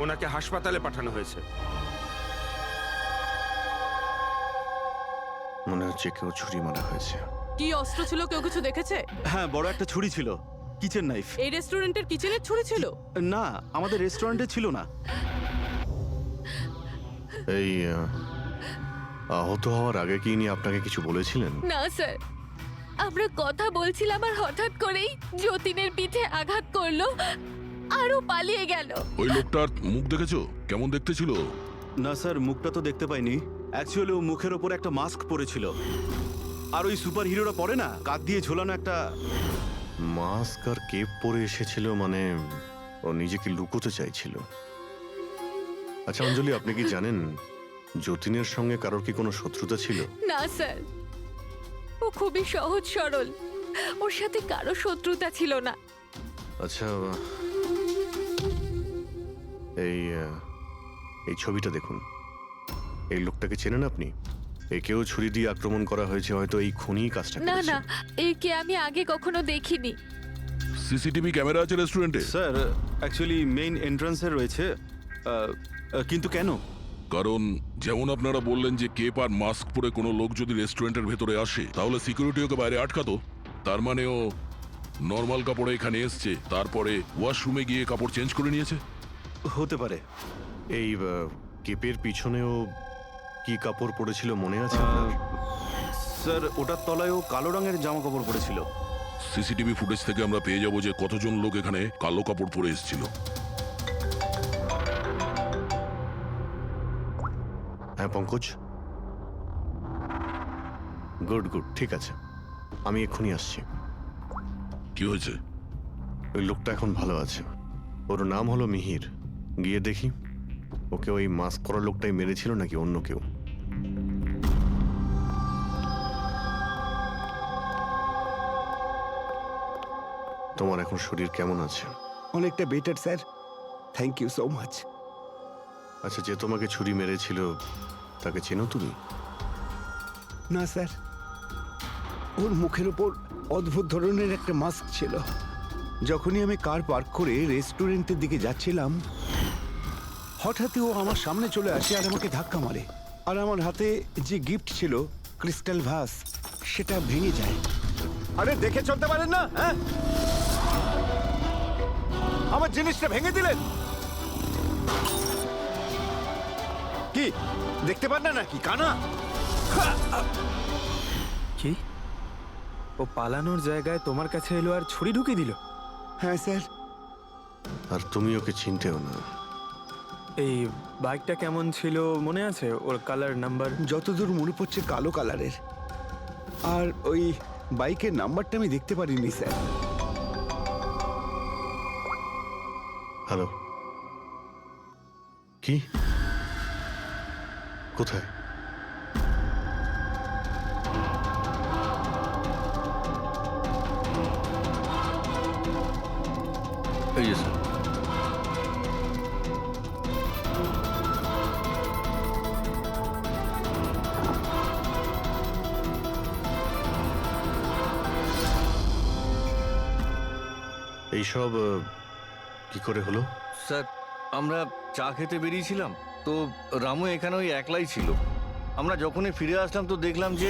Speaker 17: ওনাকে হাসপাতালে পাঠানো হয়েছে।
Speaker 3: মনে হচ্ছে কেউ ছুরি মারা হয়েছে।
Speaker 9: কি অস্ত্র ছিল, কেউ কিছু দেখেছে?
Speaker 2: হ্যাঁ, বড় একটা ছুরি ছিল, কিচেন নাইফ।
Speaker 9: এই রেস্টুরেন্টের কিচেনের ছুরি ছিল?
Speaker 2: না, আমাদের রেস্টুরেন্টে ছিল না।
Speaker 3: এই আহত হওয়ার আগে কি ইনি আপনাকে কিছু বলেছিলেন?
Speaker 12: না স্যার, আমরা কথা বলছিলাম আর হঠাৎ করেই যতীনের পিঠে আঘাত করলো আরও পালিয়ে গেল।
Speaker 8: ওই লোকটার মুখ দেখেছো? কেমন দেখতে ছিল?
Speaker 2: না স্যার, মুখটা তো দেখতে পাইনি। অ্যাকচুয়ালি ও মুখের ওপর একটা মাস্ক পরেছিল, আর ওই সুপার হিরোরা পরে না, কাঁধ দিয়ে ঝোলানো একটা
Speaker 3: মাস্ক আর কেপ পরে এসেছিল, মানে ও নিজেকে লুকোতে চাইছিল। আচ্ছা অঞ্জলি, আপনি কি জানেন যতীনের সঙ্গে কারোর কি কোনো শত্রুতা ছিল?
Speaker 12: না স্যার, ও খুবই সহজ সরল, ওর সাথে কারো শত্রুতা ছিল না।
Speaker 3: আচ্ছা, এই ছবিটা দেখুন। এই লোকটাকে চেনেন আপনি? একেও ছুরি দিয়ে আক্রমণ করা হয়েছে, হয়তো এই খুনি কাজটা
Speaker 12: না
Speaker 3: করেছে।
Speaker 12: না, একে আমি আগে কখনো দেখিনি।
Speaker 8: সিসিটিভি ক্যামেরা আছে রেস্টুরেন্টে?
Speaker 2: স্যার অ্যাকচুয়ালি মেইন এন্ট্রান্সে রয়েছে, কিন্তু কেন?
Speaker 8: কারণ যেমন আপনারা বললেন যে কেপ আর মাস্ক পরে কোনো লোক যদি রেস্টুরেন্টের ভেতরে আসে, তাহলে সিকিউরিটি ওকে বাইরে আটকাতো। তার মানে ও নর্মাল কাপড়ে এখানে এসছে, তারপরে ওয়াশরুমে গিয়ে কাপড় চেঞ্জ করে নিয়েছে।
Speaker 2: হতে পারে।
Speaker 3: এই কেপের পিছনেও কি কাপড় পরেছিল মনে আছে আপনার?
Speaker 2: স্যার ওটার তলায় ও কালো রঙের জামা কাপড় পরেছিল।
Speaker 8: সিসিটিভি ফুটেজ থেকে আমরা পেয়ে যাব যে কতজন লোক এখানে কালো কাপড় পরে এসেছিল।
Speaker 3: হ্যাঁ পঙ্কজ, গুড গুড, ঠিক আছে, আমি এক্ষুনি আসছি।
Speaker 8: কি হয়েছে?
Speaker 3: ওই লোকটা এখন ভালো আছে, ওর নাম হলো মিহির। গিয়ে দেখি ওকে ওই মাস্ক পরা লোকটাই মেরেছিল নাকি অন্য কেউ। তোমার এখন শরীর কেমন আছে?
Speaker 1: অনেকটা better sir, thank you so much.
Speaker 3: আচ্ছা, যে তোমাকে ছুরি মেরেছিল তাকে চেনো তুমি?
Speaker 1: না স্যার, ওর মুখের ওপর অদ্ভুত ধরনের একটা মাস্ক ছিল। যখনই আমি কার পার্ক করে রেস্টুরেন্টের দিকে যাচ্ছিলাম, হঠাৎই ও আমার সামনে চলে আসে আর আমাকে ধাক্কা মারে, আর আমার হাতে যে গিফট ছিল ক্রিস্টাল ভাস, সেটা ভেঙে যায়। আরে দেখে চলতে পারেন না? হ্যাঁ, আমার জিনিসটা ভেঙে দিলেন। কি দেখতে পান না নাকি কানা?
Speaker 17: কি, ও পালানোর জায়গায় তোমার কাছে এলো আর ছুরি ঢুকিয়ে দিল?
Speaker 1: হ্যাঁ স্যার।
Speaker 3: আর তুমি ওকে চিনতেও না।
Speaker 17: এই বাইকটা কেমন ছিল মনে আছে? ওর কালার, নাম্বার?
Speaker 1: যতদূর মনে পড়ছে কালো কালারের, আর ওই বাইকের নাম্বারটা আমি দেখতে পারিনি স্যার।
Speaker 3: হ্যালো, কি, কোথায়?
Speaker 15: এই যে স্যার।
Speaker 3: এইসব কি করে হলো?
Speaker 15: স্যার আমরা চা খেতে বেরিয়েছিলাম, তো রামু এখানে ওই একলাই ছিল। আমরা যখনই ফিরে আসলাম তো দেখলাম যে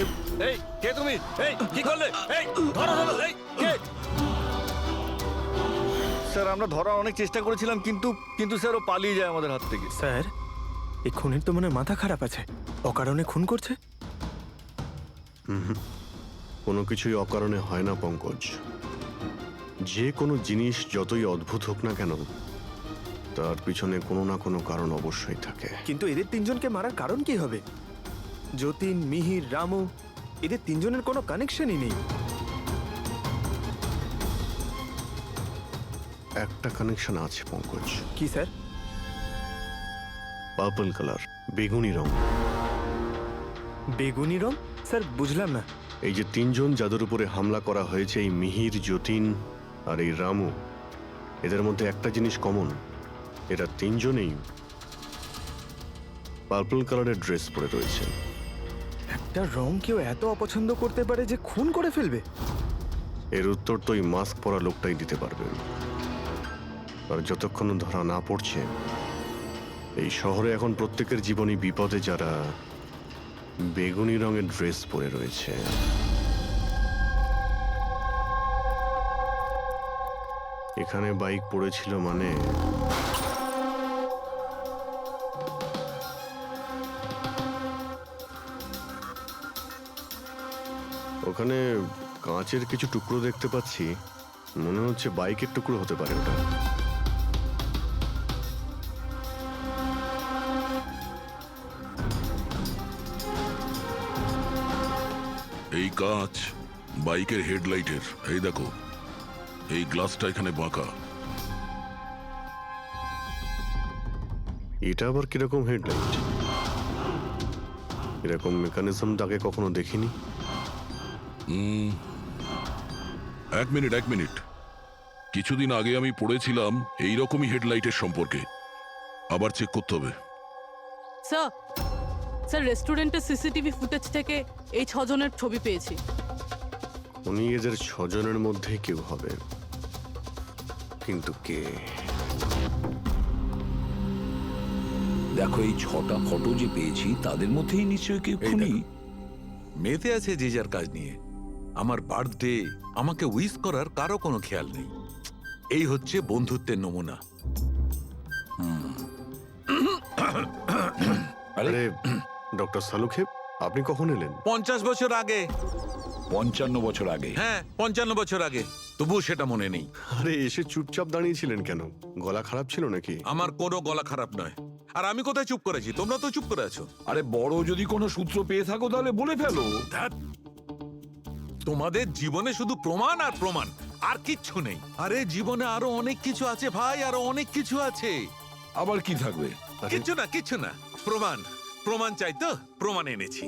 Speaker 5: এই কে তুমি? এই কি করলে? এই ধরো ধরো, এই কে?
Speaker 15: স্যার আমরা ধরার অনেক চেষ্টা করেছিলাম, কিন্তু স্যার ও পালিয়ে যায় আমাদের হাত থেকে।
Speaker 17: স্যার এই খুনের তো মনে হয় মাথা খারাপ আছে, অকারণে খুন করছে।
Speaker 3: কোনো কিছুই অকারণে হয় না পঙ্কজ। যে কোনো জিনিস যতই অদ্ভুত হোক না কেন, তার পিছনে কোনো না কোনো কারণ অবশ্যই থাকে।
Speaker 17: কিন্তু এদের তিনজনকে মারার কারণ কি হবে? যতীন, মিহির, রামু, এদের তিনজনের কোনো কানেকশনই নেই।
Speaker 3: একটা কানেকশন আছে পঙ্কজ।
Speaker 17: কি স্যার?
Speaker 3: পার্পল কালার, বেগুনি রং।
Speaker 17: বেগুনি রং? স্যার বুঝলাম না।
Speaker 3: এই যে তিনজন যাদের উপরে হামলা করা হয়েছে, এই মিহির, যতীন আর এই রামু, এদের মধ্যে একটা জিনিস কমন, এরা তিনজনেই পার্পল কালারের ড্রেস পরে রয়েছে।
Speaker 17: একটা রং কেউ এত অপছন্দ করতে পারে যে খুন করে ফেলবে?
Speaker 3: এর উত্তর তো এই মাস্ক পরা লোকটাই দিতে পারবে। আর যতক্ষণ ধরা না পড়ছে, এই শহরে এখন প্রত্যেকের জীবনই বিপদে যারা বেগুনি রঙের ড্রেস পরে রয়েছে। এখানে বাইক পড়েছিল মানে ওখানে কাঁচের কিছু টুকরো দেখতে পাচ্ছি, মনে হচ্ছে বাইকের টুকরো হতে পারে ওটা।
Speaker 8: এই কাঁচ বাইকের হেডলাইটের। এই দেখো, এই গ্লাসটা এখানে বাঁকা।
Speaker 3: এটা আবার কিরকম হেডলাইট? এরকম মেকানিজম আগে কখনো দেখিনি।
Speaker 8: এক মিনিট। কিছুদিন আগে আমি পড়েছিলাম এইরকমই হেডলাইটের সম্পর্কে। আবার চেক করতে হবে।
Speaker 9: স্যার রেস্টুরেন্টের সিসিটিভি ফুটেজ থেকে এই 6 জনের ছবি পেয়েছি।
Speaker 3: উনি এদের 6 জনের মধ্যে কেউ হবে, কিন্তু কে?
Speaker 7: দেখো এই 6টা ফটো যে পেয়েছি তাদের মধ্যেই নিশ্চয়ই কেউ খুনি।
Speaker 13: মেতে আছে যে যার কাজ নিয়ে। আমার বার্থডে আমাকে উইশ করার কারো কোনো খেয়াল নেই। এই হচ্ছে বন্ধুত্বের নমুনা।
Speaker 3: আরে ডক্টর সালুখে, আপনি কখন এলেন?
Speaker 13: 50 বছর আগে।
Speaker 7: 55 বছর আগে?
Speaker 13: হ্যাঁ 55 বছর আগে, তবুও সেটা মনে নেই।
Speaker 3: আরে এসে চুপচাপ দাঁড়িয়েছিলেন কেন? গলা খারাপ ছিল নাকি?
Speaker 13: আমার কোনো গলা খারাপ নয়। আর আমি কোথায় চুপ করেছি? তোমরা তো চুপ করে আছো।
Speaker 7: আরে বড় যদি কোনো সূত্র পেয়ে থাকো তাহলে বলে ফেলো।
Speaker 13: তোমাদের জীবনে শুধু প্রমাণ আর প্রমাণ, আর কিচ্ছু নেই। আরে জীবনে আরো অনেক কিছু আছে ভাই, আরো অনেক কিছু আছে।
Speaker 7: আবার কি থাকবে?
Speaker 13: কিচ্ছু না। প্রমাণ চাই তো, প্রমাণ এনেছি।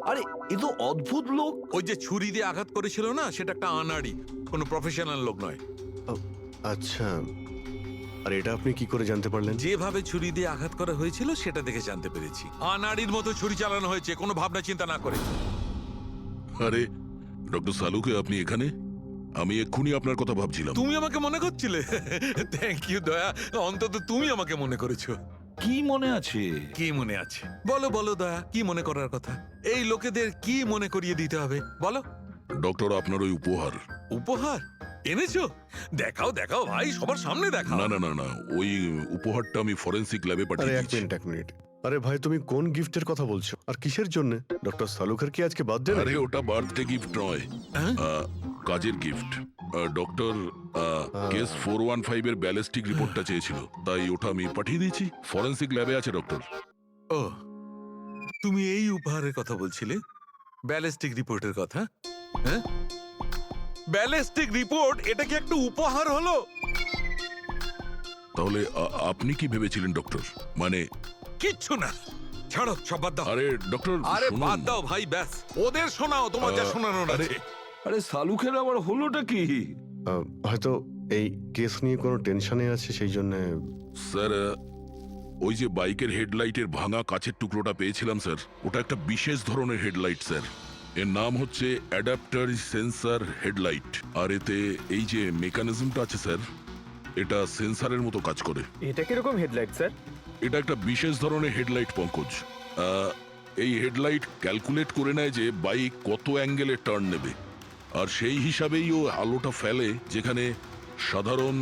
Speaker 7: আরে এ তো অদ্ভুত লোক।
Speaker 13: ওই যে ছুরি দিয়ে আঘাত করেছিল না, সেটা একটা আনাড়ি, কোনো প্রফেশনাল লোক নয়।
Speaker 3: আচ্ছা, আর এটা আপনি কি করে জানতে পারলেন?
Speaker 13: যেভাবে ছুরি দিয়ে আঘাত করা হয়েছিল সেটা দেখে জানতে পেরেছি। আনাড়ির মতো ছুরি চালানো হয়েছে, কোনো ভাবনা চিন্তা না করে।
Speaker 8: আরে ডক্টর সালুকে, আপনি এখানে? আমি এক্ষুনি আপনার কথা ভাবছিলাম।
Speaker 13: তুমি আমাকে মনে করছিলে? থ্যাংক ইউ দয়া, অন্তত তুমি আমাকে মনে করেছো।
Speaker 7: কি মনে আছে?
Speaker 13: কি মনে আছে বলো দয়া, কি মনে করার কথা? এই লোকেদের কি মনে করিয়ে দিতে হবে বলো।
Speaker 8: ডক্টর, আপনার ওই উপহার।
Speaker 13: উপহার এনেছো? দেখাও ভাই, সবার সামনে দেখাও।
Speaker 8: না, ওই উপহারটা আমি ফরেনসিক ল্যাবে পাঠিয়ে দিয়েছি।
Speaker 3: এক মিনিট। আরে ভাই, তুমি কোন গিফটের কথা বলছো আর কিসের জন্য? ডক্টর সালুখের কি আজকে বার্থডে?
Speaker 8: আরে ওটা বার্থডে গিফট নয়, কাজের গিফট। ডক্টর কেস 415 এর ব্যালিস্টিক রিপোর্টটা চেয়েছিল, তাই ওটা আমি পাঠিয়ে দিয়েছি। ফরেনসিক ল্যাবে আছে ডক্টর।
Speaker 13: ও, তুমি এই উপহারের কথা বলছিলে? ব্যালিস্টিক রিপোর্টের কথা? হ্যাঁ, ব্যালিস্টিক রিপোর্ট, এটা কি একটা উপহার হলো?
Speaker 8: তাহলে আপনি কি ভেবেছিলেন ডক্টর? মানে
Speaker 13: কিচ্ছু না, ছাড়ো, সব বাদ দাও।
Speaker 8: আরে ডক্টর,
Speaker 13: আরে বাদ দাও ভাই, ব্যাস ওদের শোনাও তোমার যা শোনানোর আছে।
Speaker 7: আরে সালুখের আবার হলোটা কি?
Speaker 3: হয়তো এই কেস নিয়ে কোনো টেনশনে আছে, সেই জন্য।
Speaker 8: স্যার, ওই যে বাইকের হেডলাইটের ভাঙা কাচের টুকরোটা পেয়েছিলাম স্যার, ওটা একটা বিশেষ ধরনের হেডলাইট স্যার। এর নাম হচ্ছে অ্যাডাপ্টার সেন্সর হেডলাইট। আর এতে এই যে মেকানিজমটা আছে স্যার, এটা সেন্সরের মতো কাজ করে।
Speaker 17: এটা কিরকম হেডলাইট স্যার?
Speaker 8: এটা একটা বিশেষ ধরনের হেডলাইট পঙ্কজ। এই হেডলাইট ক্যালকুলেট করে নেয় যে বাইক কত অ্যাঙ্গেলে টার্ন নেবে, আর সেই হিসাবেই ও আলোটা ফেলে যেখানে সাধারণ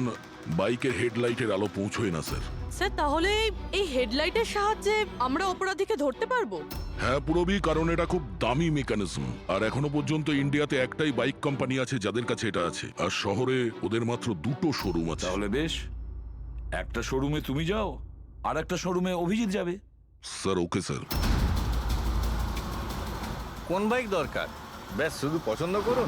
Speaker 8: বাইকের হেডলাইটের আলো পৌঁছয় না স্যার।
Speaker 9: স্যার তাহলে এই হেডলাইটের সাহায্যে আমরা অপরাধীকে ধরতে পারবো?
Speaker 8: হ্যাঁ পুরবি, কারণ এটা খুব দামি মেকানিজম, আর এখনো পর্যন্ত ইন্ডিয়াতে একটাই বাইক কোম্পানি আছে যাদের কাছে এটা আছে, আর শহরে ওদের মাত্র 2টো শোরুম আছে।
Speaker 7: তাহলে বেশ, একটা শোরুমে তুমি যাও আর একটা শোরুমে অভিজিৎ যাবে।
Speaker 8: Sir okay sir.
Speaker 15: কোন বাইক দরকার? ব্যাস শুধু পছন্দ করুন।